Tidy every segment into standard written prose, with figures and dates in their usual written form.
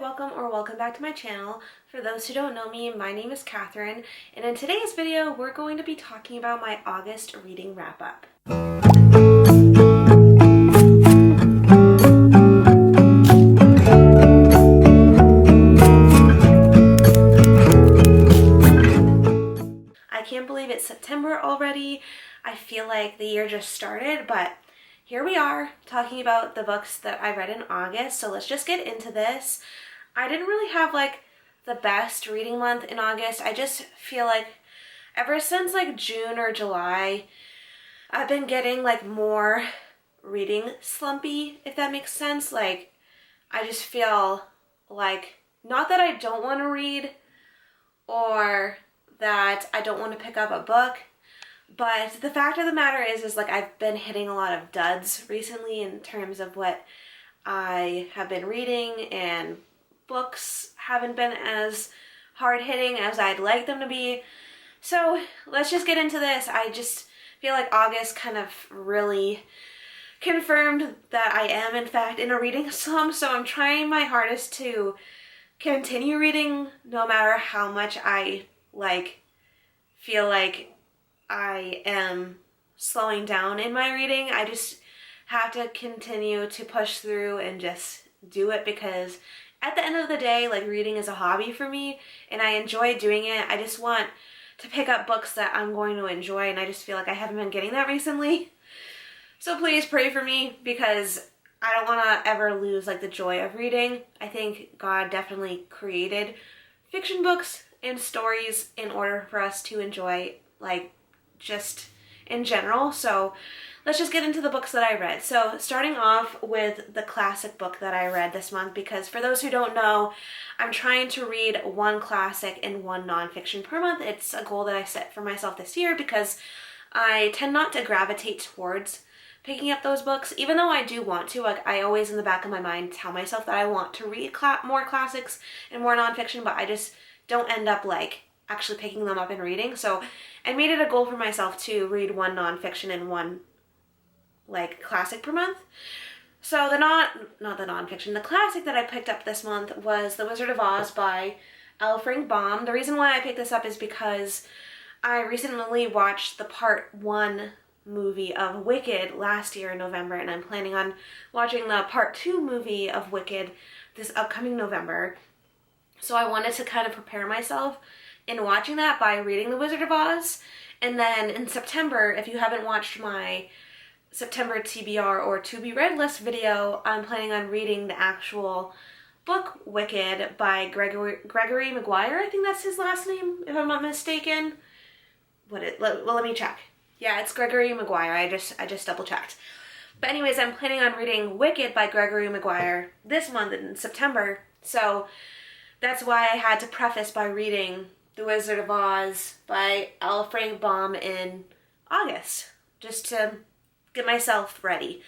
welcome back to my channel. For those who don't know me, my name is Katharine, and in today's video we're going to be talking about my August reading wrap-up. I can't believe it's September already. I feel like the year just started, but here we are talking about the books that I read in August, so let's just get into this. I didn't really have like the best reading month in August. I just feel like ever since like June or July, I've been getting like more reading slumpy, if that makes sense. Like I just feel like, not that I don't want to read or that I don't want to pick up a book, but the fact of the matter is like I've been hitting a lot of duds recently in terms of what I have been reading, and books haven't been as hard-hitting as I'd like them to be. So let's just get into this. I just feel like August kind of really confirmed that I am in fact in a reading slump, so I'm trying my hardest to continue reading no matter how much I feel like I am slowing down in my reading. I just have to continue to push through and just do it, because at the end of the day, like, reading is a hobby for me and I enjoy doing it. I just want to pick up books that I'm going to enjoy, and I just feel like I haven't been getting that recently. So please pray for me, because I don't want to ever lose like the joy of reading. I think God definitely created fiction books and stories in order for us to enjoy, like, just in general. So let's just get into the books that I read. So starting off with the classic book that I read this month, because for those who don't know, I'm trying to read one classic and one nonfiction per month. It's a goal that I set for myself this year because I tend not to gravitate towards picking up those books, even though I do want to. Like, I always in the back of my mind tell myself that I want to read more classics and more nonfiction, but I just don't end up like actually picking them up and reading. So I made it a goal for myself to read one nonfiction and one like classic per month. So the not the nonfiction, the classic that I picked up this month was The Wizard of Oz by L. Frank Baum. The reason why I picked this up is because I recently watched the part 1 movie of Wicked last year in November, and I'm planning on watching the part 2 movie of Wicked this upcoming November. So I wanted to kind of prepare myself in watching that by reading The Wizard of Oz. And then in September, if you haven't watched my September TBR or to be read list video, I'm planning on reading the actual book Wicked by Gregory Maguire. I think that's his last name, if I'm not mistaken. Let me check. Yeah, it's Gregory Maguire. I just double checked. But anyways, I'm planning on reading Wicked by Gregory Maguire this month in September. So that's why I had to preface by reading The Wizard of Oz by L. Frank Baum in August, just to get myself ready.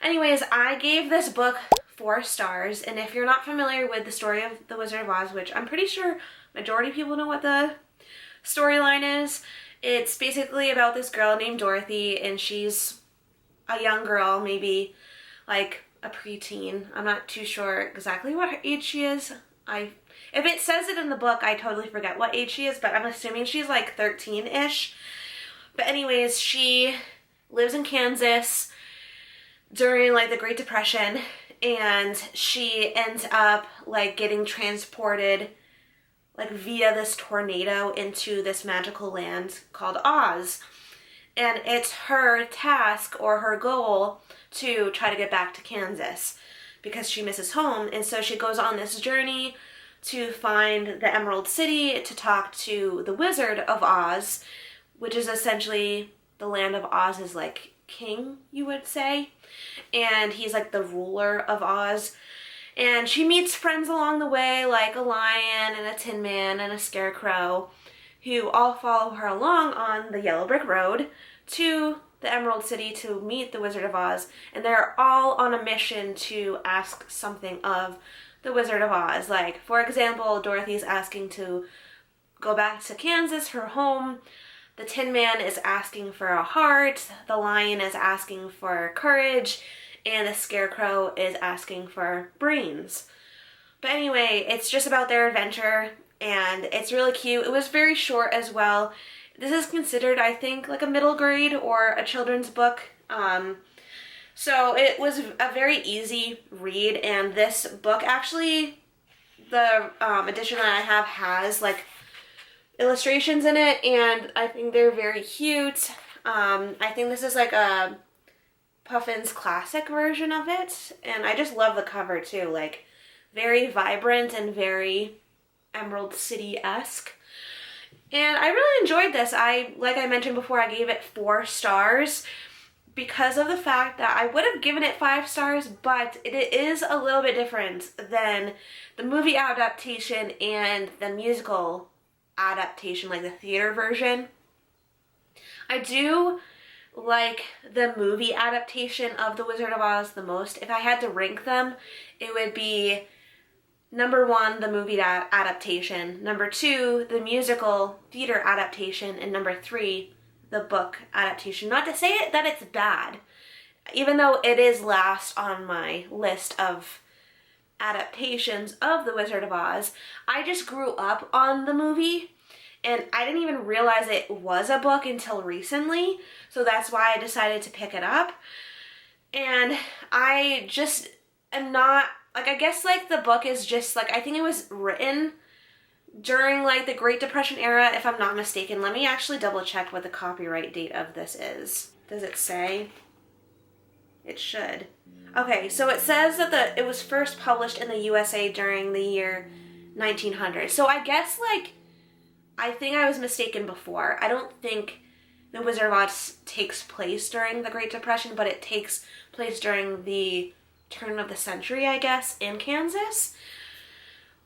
Anyways, I gave this book 4 stars, and if you're not familiar with the story of The Wizard of Oz, which I'm pretty sure majority of people know what the storyline is, it's basically about this girl named Dorothy, and she's a young girl, maybe like a preteen. I'm not too sure exactly what her age she is. If it says it in the book, I totally forget what age she is, but I'm assuming she's like 13-ish. But anyways, she lives in Kansas during like the Great Depression, and she ends up like getting transported like via this tornado into this magical land called Oz. And it's her task or her goal to try to get back to Kansas because she misses home. And so she goes on this journey to find the Emerald City to talk to the Wizard of Oz, which is essentially the land of Oz's like king, you would say. And he's like the ruler of Oz. And she meets friends along the way, like a lion and a tin man and a scarecrow, who all follow her along on the yellow brick road to the Emerald City to meet the Wizard of Oz. And they're all on a mission to ask something of the Wizard of Oz. Like, for example, Dorothy's asking to go back to Kansas, her home. The Tin Man is asking for a heart. The lion is asking for courage. And the scarecrow is asking for brains. But anyway, it's just about their adventure, and it's really cute. It was very short as well. This is considered, I think, like a middle grade or a children's book. So it was a very easy read, and this book actually, the edition that I have has like illustrations in it, and I think they're very cute. I think this is like a Puffin's classic version of it, and I just love the cover too, like very vibrant and very Emerald City-esque. And I really enjoyed this. Like I mentioned before, I gave it 4 stars because of the fact that I would have given it 5 stars, but it is a little bit different than the movie adaptation and the musical adaptation, like the theater version. I do like the movie adaptation of The Wizard of Oz the most. If I had to rank them, it would be number 1, the movie adaptation, number 2, the musical theater adaptation, and number 3, the book adaptation. Not to say it that it's bad, even though it is last on my list of adaptations of The Wizard of Oz. I just grew up on the movie, and I didn't even realize it was a book until recently, so that's why I decided to pick it up. And I just am not, like, I guess, like, the book is just, like, I think it was written during, like, the Great Depression era, if I'm not mistaken. Let me actually double check what the copyright date of this is. Does it say? It should. Okay, so it says that it was first published in the USA during the year 1900. So I guess, like, I think I was mistaken before. I don't think The Wizard of Oz takes place during the Great Depression, but it takes place during the turn of the century, I guess, in Kansas.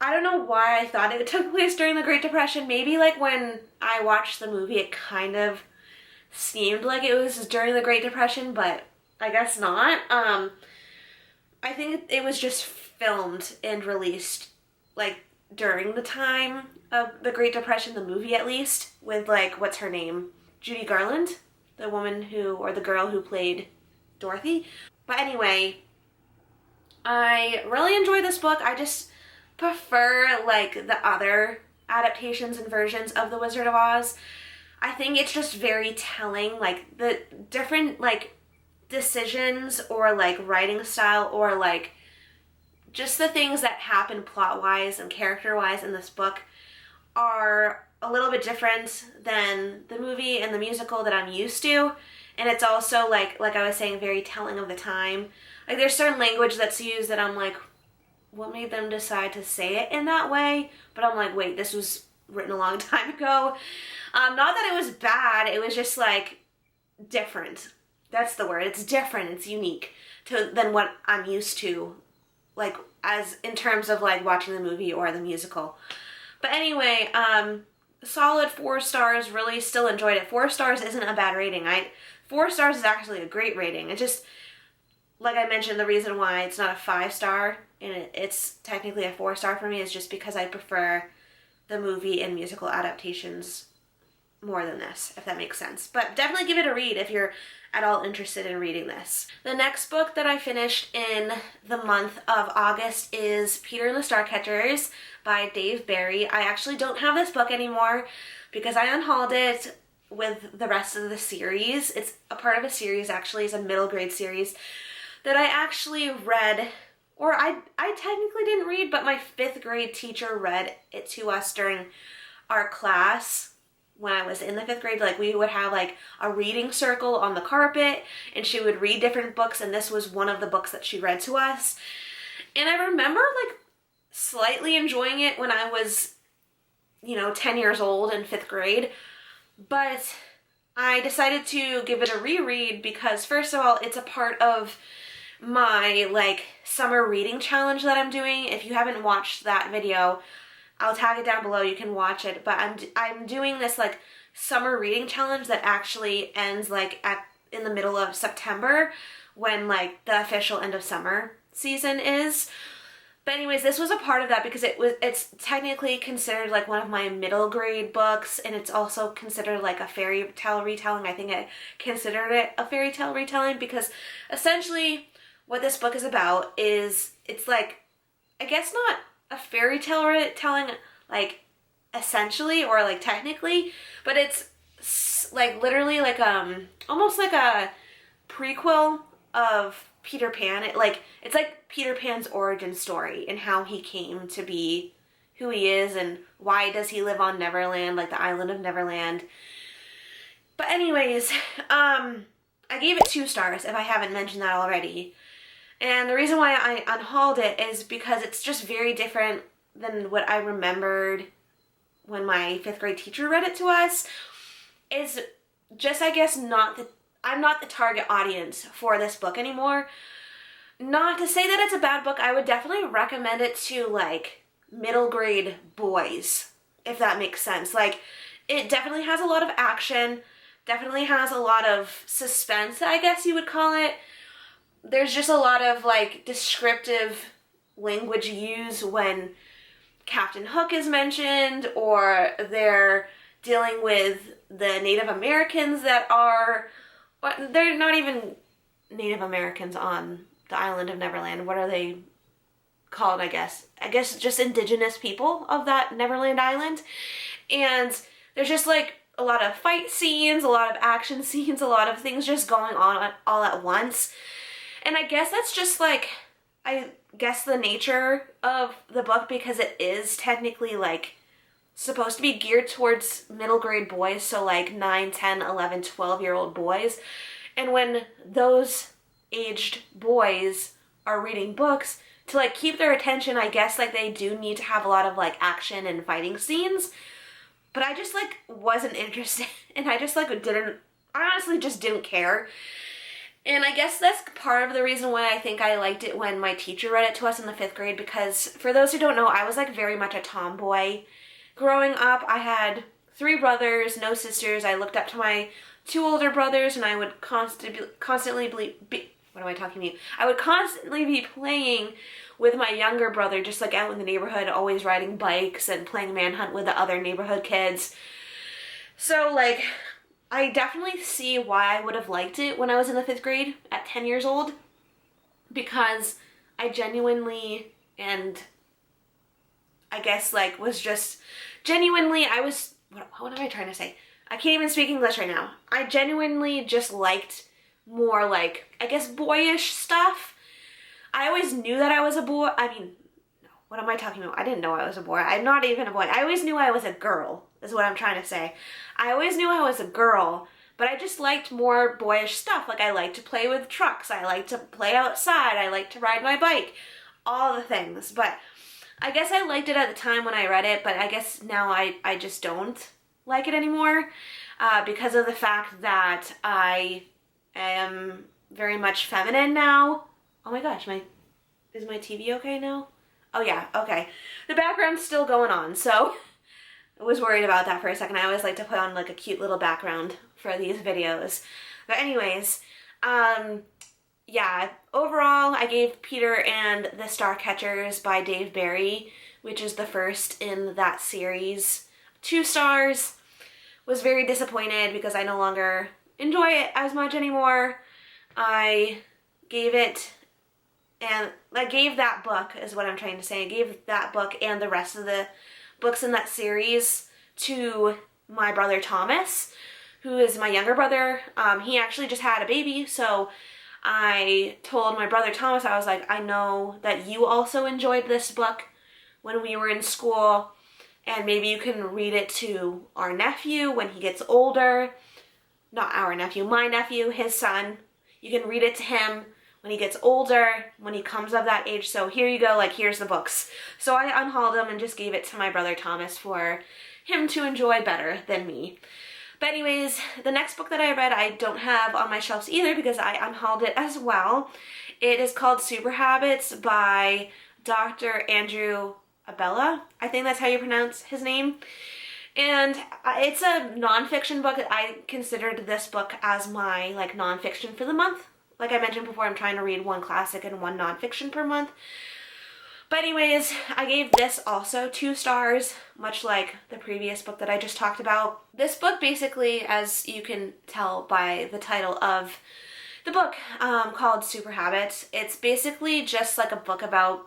I don't know why I thought it took place during the Great Depression. Maybe, like, when I watched the movie, it kind of seemed like it was during the Great Depression, but I guess not. I think it was just filmed and released, like, during the time of the Great Depression, the movie at least, with, like, what's her name? Judy Garland? The woman who, or the girl who played Dorothy. But anyway, I really enjoyed this book. I just prefer, like, the other adaptations and versions of The Wizard of Oz. I think it's just very telling, like, the different, like, decisions or, like, writing style or, like, just the things that happen plot-wise and character-wise in this book are a little bit different than the movie and the musical that I'm used to. And it's also, like I was saying, very telling of the time. Like, there's certain language that's used that I'm like, what made them decide to say it in that way? But I'm like, wait, this was written a long time ago. Not that it was bad, it was just, like, different. That's the word. It's different, it's unique than what I'm used to, like, as in terms of, like, watching the movie or the musical. But anyway, solid 4 stars, really still enjoyed it. 4 stars isn't a bad rating. 4 stars is actually a great rating. It just, like I mentioned, the reason why it's not a 5-star and it's technically a 4-star for me is just because I prefer the movie and musical adaptations more than this, if that makes sense. But definitely give it a read if you're at all interested in reading this. The next book that I finished in the month of August is Peter and the Starcatchers by Dave Barry. I actually don't have this book anymore because I unhauled it with the rest of the series. It's a part of a series, actually. It's a middle grade series that I actually read, or I technically didn't read, but my 5th grade teacher read it to us during our class. When I was in the 5th grade, like, we would have, like, a reading circle on the carpet, and she would read different books, and this was one of the books that she read to us. And I remember, like, slightly enjoying it when I was, 10 years old in 5th grade, but I decided to give it a reread because, first of all, it's a part of my, like, summer reading challenge that I'm doing. If you haven't watched that video, I'll tag it down below, you can watch it, but I'm doing this, like, summer reading challenge that actually ends, like, in the middle of September when, like, the official end of summer season is. But anyways, this was a part of that because it's technically considered, like, one of my middle grade books, and it's also considered, like, a fairy tale retelling. I think I considered it a fairy tale retelling because essentially what this book is about is, it's, like, I guess not a fairy tale telling, like, essentially, or like technically, but it's like literally like almost like a prequel of Peter Pan. It's like Peter Pan's origin story and how he came to be who he is and why does he live on Neverland, like the island of Neverland. But anyways, I gave it 2 stars if I haven't mentioned that already. And the reason why I unhauled it is because it's just very different than what I remembered when my 5th grade teacher read it to us. Is just, I guess, I'm not the target audience for this book anymore. Not to say that it's a bad book, I would definitely recommend it to, like, middle grade boys, if that makes sense. Like, it definitely has a lot of action, definitely has a lot of suspense, I guess you would call it. There's just a lot of, like, descriptive language used when Captain Hook is mentioned, or they're dealing with the Native Americans that are, they're not even Native Americans on the island of Neverland. What are they called, I guess? I guess just indigenous people of that Neverland island. And there's just like a lot of fight scenes, a lot of action scenes, a lot of things just going on all at once. And I guess that's just like, I guess the nature of the book, because it is technically like supposed to be geared towards middle grade boys, so like 9, 10, 11, 12-year-old boys. And when those aged boys are reading books, to like keep their attention, I guess like they do need to have a lot of like action and fighting scenes. But I just like wasn't interested, and I just like I honestly just didn't care. And I guess that's part of the reason why I think I liked it when my teacher read it to us in the 5th grade, because for those who don't know, I was like very much a tomboy. Growing up, I had 3 brothers, no sisters. I looked up to my 2 older brothers, and I would constantly be what am I talking about? I would constantly be playing with my younger brother, just like out in the neighborhood, always riding bikes and playing manhunt with the other neighborhood kids. So like, I definitely see why I would have liked it when I was in the 5th grade at 10 years old, because I genuinely, and I guess like was just genuinely, what am I trying to say? I can't even speak English right now. I genuinely just liked more like, I guess, boyish stuff. I always knew that I was a boy. I mean, no, what am I talking about? I didn't know I was a boy. I'm not even a boy. I always knew I was a girl, is what I'm trying to say. I always knew I was a girl, but I just liked more boyish stuff. Like, I liked to play with trucks. I liked to play outside. I liked to ride my bike. All the things. But I guess I liked it at the time when I read it, but I guess now I just don't like it anymore, because of the fact that I am very much feminine now. Oh my gosh, is my TV okay now? Oh yeah, okay. The background's still going on, so I was worried about that for a second. I always like to put on like a cute little background for these videos. But anyways, yeah, overall I gave Peter and the Starcatchers by Dave Barry, which is the first in that series, 2 stars. Was very disappointed because I no longer enjoy it as much anymore. I gave it, and I gave that book, is what I'm trying to say. I gave that book and the rest of the books in that series to my brother Thomas, who is my younger brother. He actually just had a baby, so I told my brother Thomas, I was like, I know that you also enjoyed this book when we were in school, and maybe you can read it to our nephew when he gets older. Not our nephew, my nephew, his son. You can read it to him when he gets older, when he comes of that age. So here you go, like, here's the books. So I unhauled them and just gave it to my brother Thomas for him to enjoy better than me. But anyways, the next book that I read I don't have on my shelves either, because I unhauled it as well. It is called Super Habits by Dr. Andrew Abella. I think that's how you pronounce his name. And it's a nonfiction book. I considered this book as my like nonfiction for the month. Like I mentioned before, I'm trying to read 1 classic and 1 nonfiction per month. But anyways, I gave this also 2 stars, much like the previous book that I just talked about. This book basically, as you can tell by the title of the book, called Super Habits, it's basically just like a book about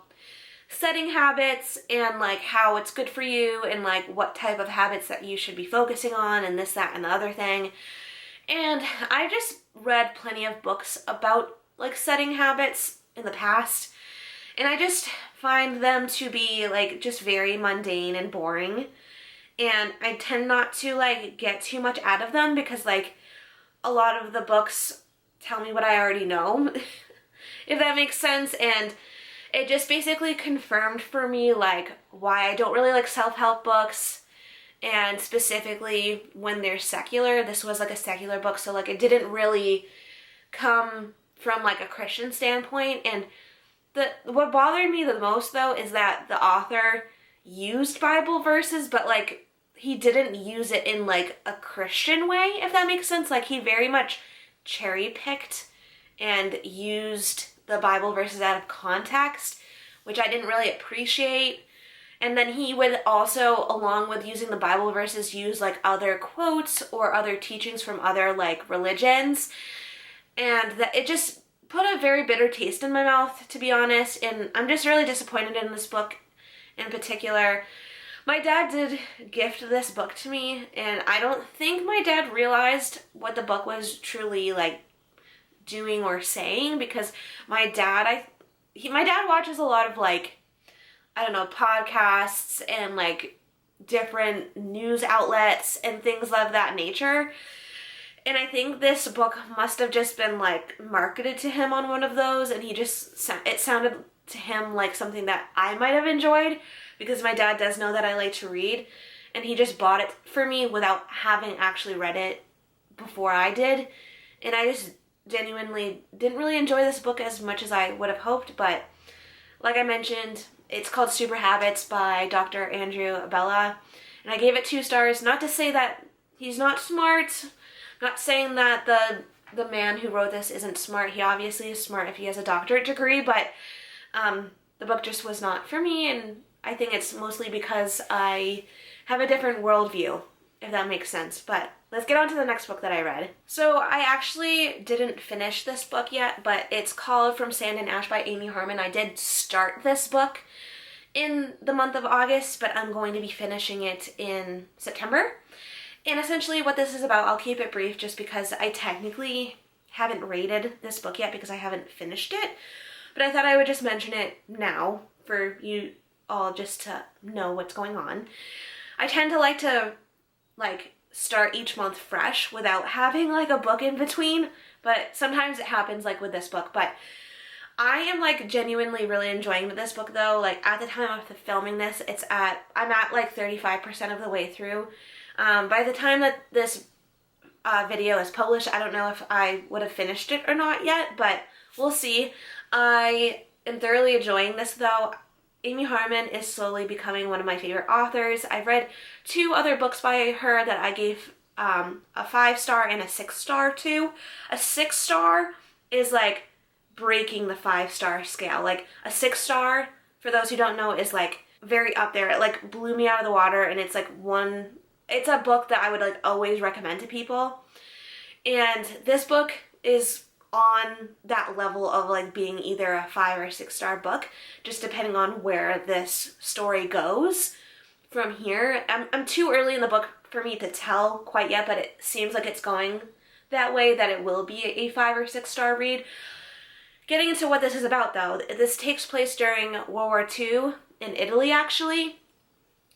setting habits and like how it's good for you and like what type of habits that you should be focusing on and this, that, and the other thing. And I just read plenty of books about like setting habits in the past, and I just find them to be like just very mundane and boring. And I tend not to like get too much out of them because like a lot of the books tell me what I already know, if that makes sense. And it just basically confirmed for me like why I don't really like self-help books, and specifically when they're secular. This was like a secular book, so like it didn't really come from like a Christian standpoint. And what bothered me the most though is that the author used Bible verses, but like he didn't use it in like a Christian way, if that makes sense. Like he very much cherry picked and used the Bible verses out of context, which I didn't really appreciate. And then he would also, along with using the Bible verses, use like other quotes or other teachings from other like religions. And that it just put a very bitter taste in my mouth, to be honest. And I'm just really disappointed in this book in particular. My dad did gift this book to me, and I don't think my dad realized what the book was truly like doing or saying, because my dad watches a lot of like, I don't know, podcasts and like different news outlets and things of that nature. And I think this book must have just been like marketed to him on one of those, and it sounded to him like something that I might have enjoyed, because my dad does know that I like to read, and he just bought it for me without having actually read it before I did. And I just genuinely didn't really enjoy this book as much as I would have hoped. But like I mentioned, it's called Super Habits by Dr. Andrew Abella, and I gave it 2 stars. Not to say that he's not smart, not saying that the man who wrote this isn't smart. He obviously is smart if he has a doctorate degree, but the book just was not for me, and I think it's mostly because I have a different worldview, if that makes sense. But let's get on to the next book that I read. So I actually didn't finish this book yet, but it's called From Sand and Ash by Amy Harmon. I did start this book in the month of August, but I'm going to be finishing it in September. And essentially what this is about, I'll keep it brief just because I technically haven't rated this book yet because I haven't finished it. But I thought I would just mention it now for you all just to know what's going on. I tend to like to start each month fresh without having like a book in between, but sometimes it happens like with this book. But I am like genuinely really enjoying this book though. Like at the time of filming this, I'm at like 35% of the way through. By the time that this video is published, I don't know if I would have finished it or not yet, but we'll see. I am thoroughly enjoying this though. Amy Harmon is slowly becoming one of my favorite authors. I've read 2 other books by her that I gave a 5-star and a 6-star to. A 6-star is like breaking the 5-star scale. Like a 6-star, for those who don't know, is like very up there. It like blew me out of the water, and it's like it's a book that I would like always recommend to people. And this book is on that level of like being either a 5 or 6-star book, just depending on where this story goes from here. I'm too early in the book for me to tell quite yet, but it seems like it's going that way, that it will be a 5 or 6-star read. Getting into what this is about though, this takes place during World War II in Italy actually,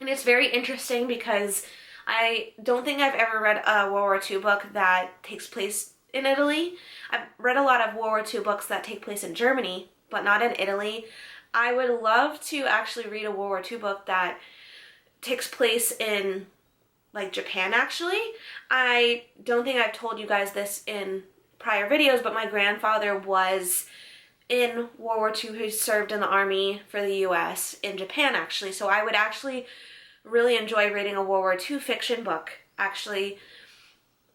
and it's very interesting because I don't think I've ever read a World War II book that takes place in Italy. I've read a lot of World War II books that take place in Germany, but not in Italy. I would love to actually read a World War II book that takes place in like Japan actually. I don't think I've told you guys this in prior videos, but my grandfather was in World War II. He served in the army for the US in Japan actually. So I would actually really enjoy reading a World War II fiction book actually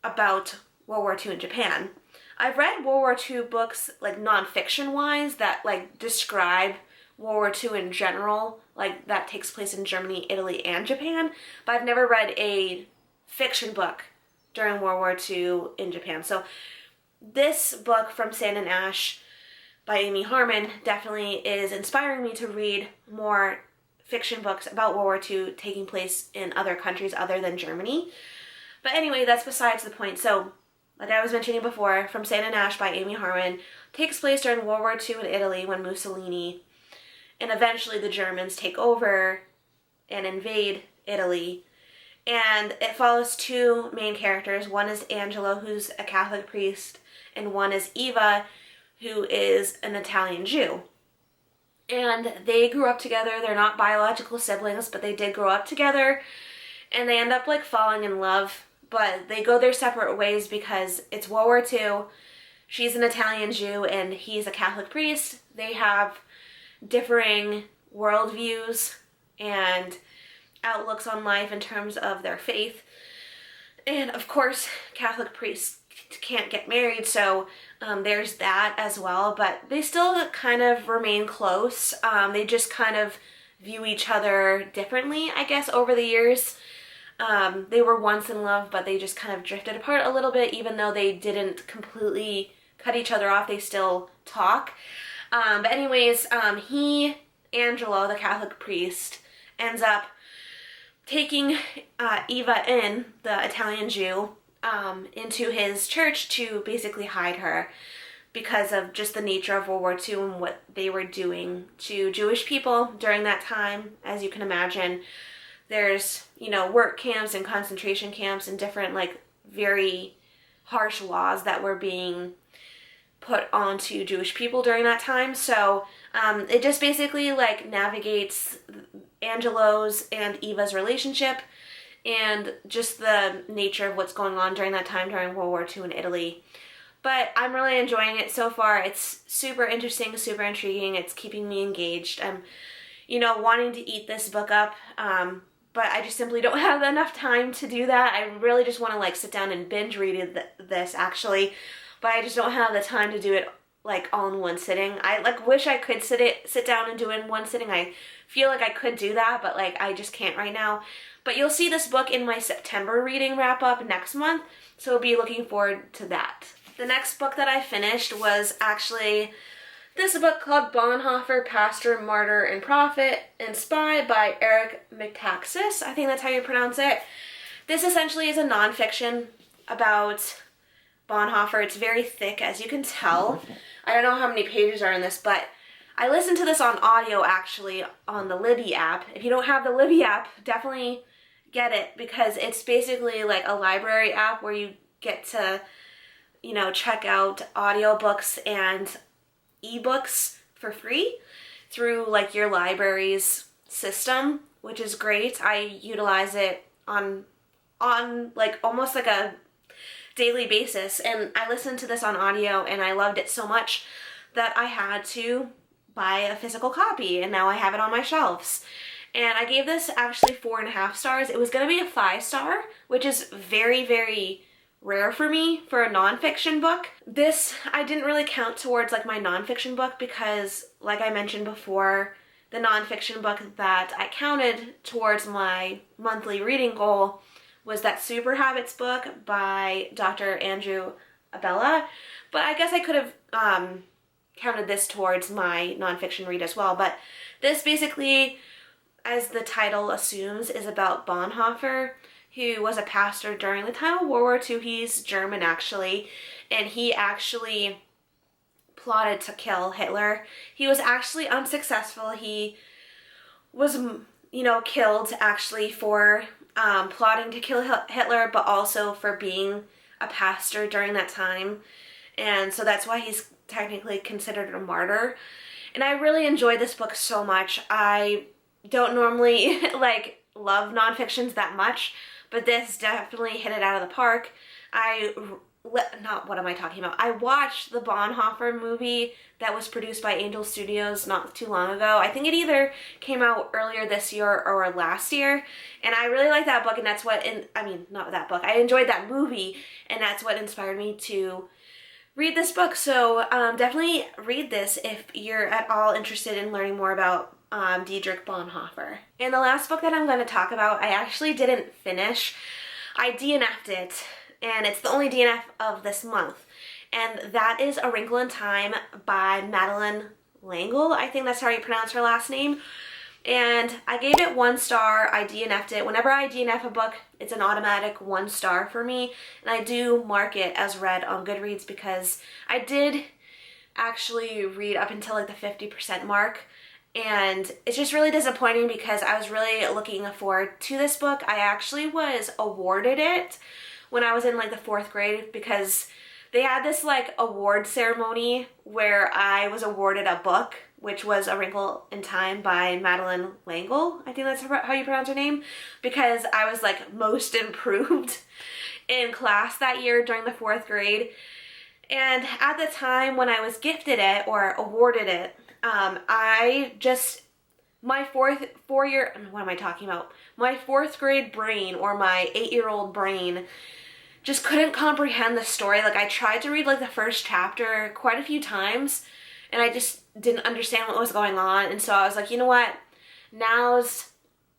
about World War II in Japan. I've read World War II books like non-fiction wise that like describe World War II in general, like that takes place in Germany, Italy, and Japan, but I've never read a fiction book during World War II in Japan. So this book, From Sand and Ash by Amy Harmon definitely is inspiring me to read more fiction books about World War II taking place in other countries other than Germany. But anyway, that's besides the point. So, like I was mentioning before, From Sand and Ash by Amy Harmon takes place during World War II in Italy when Mussolini and eventually the Germans take over and invade Italy. And it follows two main characters. One is Angelo, who's a Catholic priest, and one is Eva, who is an Italian Jew. And they grew up together. They're not biological siblings, but they did grow up together. And they end up like falling in love. But they go their separate ways because it's World War II. She's an Italian Jew and he's a Catholic priest. They have differing worldviews and outlooks on life in terms of their faith. And of course, Catholic priests can't get married, so there's that as well. But they still kind of remain close. They just kind of view each other differently, I guess, over the years. They were once in love, but they just kind of drifted apart a little bit. Even though they didn't completely cut each other off, they still talk. But anyways, Angelo, the Catholic priest, ends up taking Eva in, the Italian Jew, into his church to basically hide her because of just the nature of World War II and what they were doing to Jewish people during that time. As you can imagine, there's, work camps and concentration camps and different, like, very harsh laws that were being put onto Jewish people during that time. So it just basically, like, navigates Angelo's and Eva's relationship and just the nature of what's going on during that time during World War II in Italy. But I'm really enjoying it so far. It's super interesting, super intriguing. It's keeping me engaged. I'm, wanting to eat this book up, but I just simply don't have enough time to do that. I really just want to, like, sit down and binge read this, actually, but I just don't have the time to do it, like, all in one sitting. I, like, wish I could sit down and do it in one sitting. I feel like I could do that, but, like, I just can't right now. But you'll see this book in my September reading wrap-up next month, so be looking forward to that. The next book that I finished was actually this book called Bonhoeffer, Pastor, Martyr, and Prophet and Spy by Eric Metaxas. I think that's how you pronounce it. This essentially is a nonfiction about Bonhoeffer. It's very thick, as you can tell. I don't know how many pages are in this, but I listened to this on audio, actually, on the Libby app. If you don't have the Libby app, definitely get it, because it's basically like a library app where you get to, check out audiobooks and ebooks for free through, like, your library's system, which is great. I utilize it on like almost like a daily basis, and I listened to this on audio and I loved it so much that I had to buy a physical copy, and now I have it on my shelves. And I gave this actually 4.5 stars. It was going to be a 5-star, which is very, very rare for me for a nonfiction book. This I didn't really count towards, like, my nonfiction book because, like I mentioned before, the nonfiction book that I counted towards my monthly reading goal was that Super Habits book by Dr. Andrew Abella. But I guess I could have counted this towards my nonfiction read as well. But this basically, as the title assumes, is about Bonhoeffer, who was a pastor during the time of World War II. He's German, actually, and he actually plotted to kill Hitler. He was actually unsuccessful. He was, killed, actually, for plotting to kill Hitler, but also for being a pastor during that time. And so that's why he's technically considered a martyr. And I really enjoyed this book so much. I don't normally, love nonfictions that much, but this definitely hit it out of the park. I watched the Bonhoeffer movie that was produced by Angel Studios not too long ago. I think it either came out earlier this year or last year, and I really liked that book, and that's what, I enjoyed that movie, and that's what inspired me to read this book. So definitely read this if you're at all interested in learning more about Dietrich Bonhoeffer. And the last book that I'm going to talk about, I actually didn't finish. I DNF'd it, and it's the only DNF of this month. and that is A Wrinkle in Time by Madeleine L'Engle. I think that's how you pronounce her last name. And I gave it 1 star. I DNF'd it. Whenever I DNF a book, it's an automatic 1 star for me. And I do mark it as read on Goodreads because I did actually read up until like the 50% mark. And it's just really disappointing because I was really looking forward to this book. I actually was awarded it when I was in like the 4th grade because they had this like award ceremony where I was awarded a book, which was A Wrinkle in Time by Madeleine L'Engle. I think that's how you pronounce her name, because I was like most improved in class that year during the 4th grade. And at the time when I was gifted it or awarded it, my 4th grade brain, or my 8-year-old brain, just couldn't comprehend the story. Like, I tried to read like the first chapter quite a few times and I just didn't understand what was going on. And so I was like, you know what, now's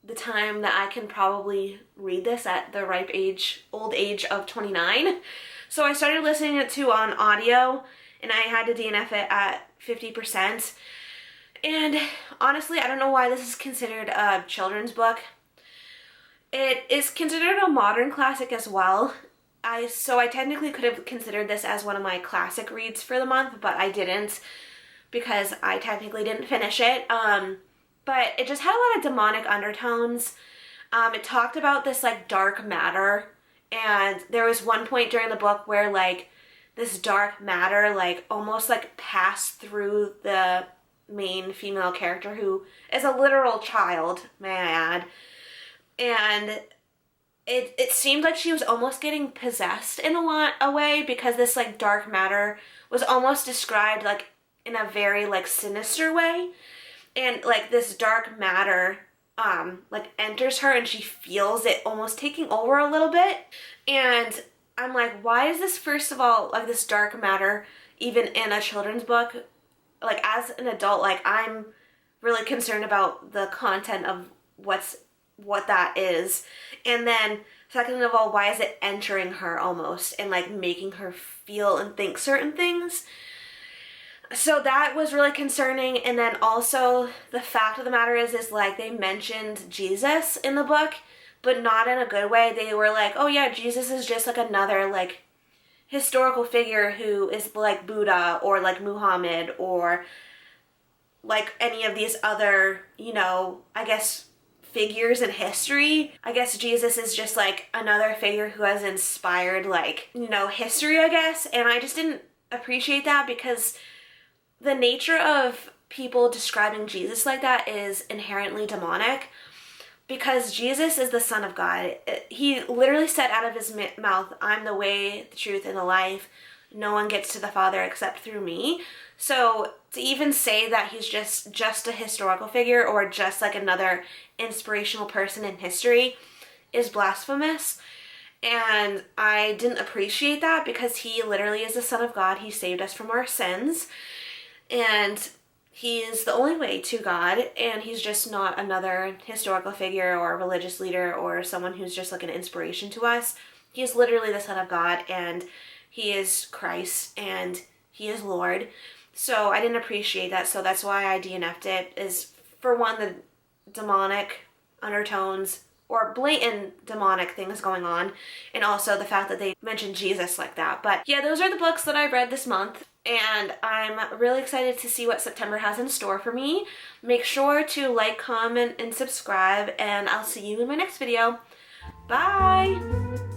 the time that I can probably read this at the ripe age, old age of 29. So I started listening to on audio, and I had to DNF it at 50%. And honestly, I don't know why this is considered a children's book. It is considered a modern classic as well. So I technically could have considered this as one of my classic reads for the month, but I didn't because I technically didn't finish it. But it just had a lot of demonic undertones. It talked about this like dark matter, and there was one point during the book where like this dark matter like almost like passed through the main female character, who is a literal child, may I add. And it seemed like she was almost getting possessed in a way, because this like dark matter was almost described like in a very like sinister way. And like this dark matter like enters her and she feels it almost taking over a little bit. And I'm like, why is this, first of all, like this dark matter even in a children's book? Like, as an adult, like, I'm really concerned about the content of what that is. And then second of all, why is it entering her almost and like making her feel and think certain things? So that was really concerning. And then also the fact of the matter is like they mentioned Jesus in the book, but not in a good way. They were like, oh yeah, Jesus is just like another like historical figure who is like Buddha or like Muhammad or like any of these other, you know, I guess figures in history. I guess Jesus is just like another figure who has inspired like, you know, history, I guess. And I just didn't appreciate that, because the nature of people describing Jesus like that is inherently demonic, because Jesus is the Son of God. He literally said out of his mouth, I'm the way, the truth, and the life. No one gets to the Father except through me. So to even say that he's just a historical figure or just like another inspirational person in history is blasphemous. And I didn't appreciate that, because he literally is the Son of God. He saved us from our sins. And he is the only way to God, and he's just not another historical figure or religious leader or someone who's just like an inspiration to us. He is literally the Son of God, and he is Christ, and he is Lord. So I didn't appreciate that, so that's why I DNF'd it, is for one, the demonic undertones or blatant demonic things going on, and also the fact that they mentioned Jesus like that. But yeah, those are the books that I read this month, and I'm really excited to see what September has in store for me. Make sure to like, comment, and subscribe, and I'll see you in my next video. Bye!